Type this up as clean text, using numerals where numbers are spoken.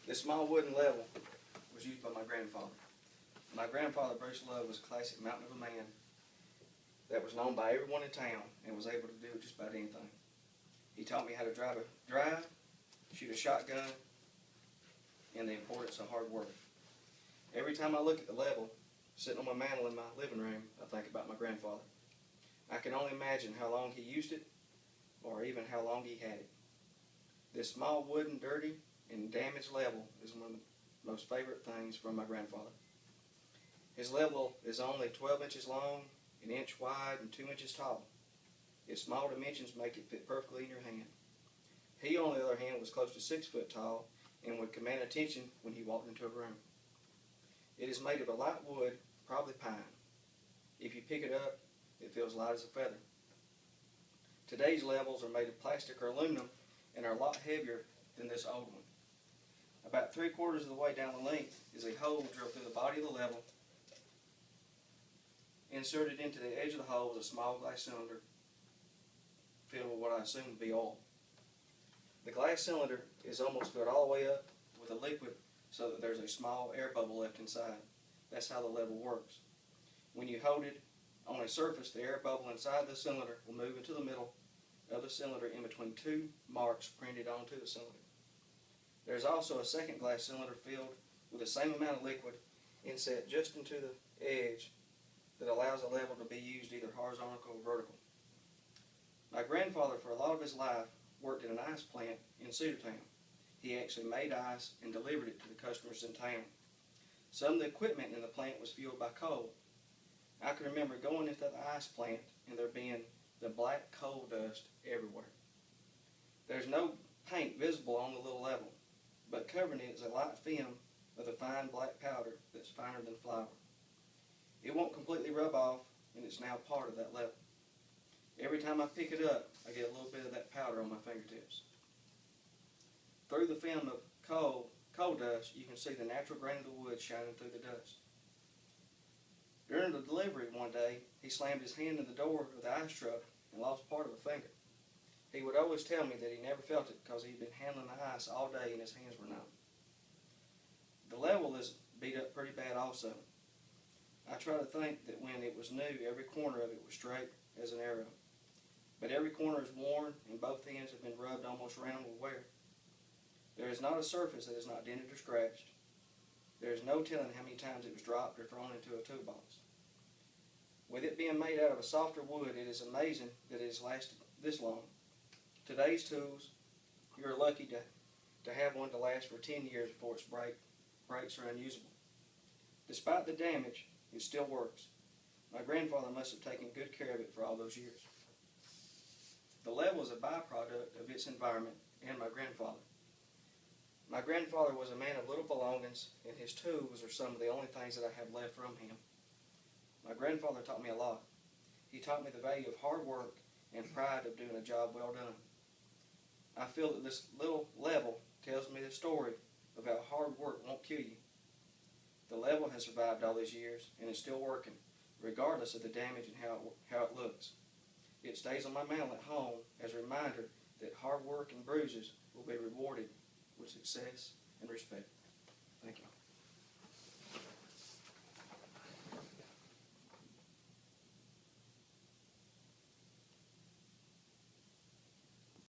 This small wooden level was used by my grandfather. My grandfather, Bruce Love, was a classic mountain of a man that was known by everyone in town and was able to do just about anything. He taught me how to drive, shoot a shotgun, and the importance of hard work. Every time I look at the level sitting on my mantle in my living room, I think about my grandfather. I can only imagine how long he used it, or even how long he had it. This small wooden, dirty, and damaged level is one of the most favorite things from my grandfather. His level is only 12 inches long, an inch wide, and 2 inches tall. Its small dimensions make it fit perfectly in your hand. He, on the other hand, was close to 6 foot tall and would command attention when he walked into a room. It is made of a light wood, probably pine. If you pick it up, it feels light as a feather. Today's levels are made of plastic or aluminum and are a lot heavier than this old one. About 3/4 of the way down the length is a hole drilled through the body of the level. Inserted into the edge of the hole is a small glass cylinder filled with what I assume to be oil. The glass cylinder is almost filled all the way up with a liquid so that there's a small air bubble left inside. That's how the level works. When you hold it on a surface, the air bubble inside the cylinder will move into the middle of the cylinder in between two marks printed onto the cylinder. There's also a second glass cylinder filled with the same amount of liquid inset just into the edge that allows the level to be used either horizontal or vertical. My grandfather, for a lot of his life, worked in an ice plant in Cedartown. He actually made ice and delivered it to the customers in town. Some of the equipment in the plant was fueled by coal. I can remember going into the ice plant and there being the black coal dust everywhere. There's no paint visible on the little level, but covering it is a light film of the fine black powder that's finer than flour. It won't completely rub off, and it's now part of that level. Every time I pick it up, I get a little bit of that powder on my fingertips. Through the film of coal dust, you can see the natural grain of the wood shining through the dust. During the delivery one day, he slammed his hand in the door of the ice truck and lost part of a finger. He would always tell me that he never felt it because he'd been handling the ice all day and his hands were numb. The level is beat up pretty bad also. I try to think that when it was new, every corner of it was straight as an arrow. But every corner is worn and both ends have been rubbed almost round with wear. There is not a surface that is not dented or scratched. There is no telling how many times it was dropped or thrown into a toolbox. With it being made out of a softer wood, it is amazing that it has lasted this long. Today's tools, you're lucky to have one to last for 10 years before its breaks are unusable. Despite the damage, it still works. My grandfather must have taken good care of it for all those years. The level is a byproduct of its environment and my grandfather. My grandfather was a man of little belongings, and his tools are some of the only things that I have left from him. My grandfather taught me a lot. He taught me the value of hard work and pride of doing a job well done. I feel that this little level tells me the story of how hard work won't kill you. The level has survived all these years and is still working, regardless of the damage and how it looks. It stays on my mantle at home as a reminder that hard work and bruises will be rewarded with success and respect. Thank you.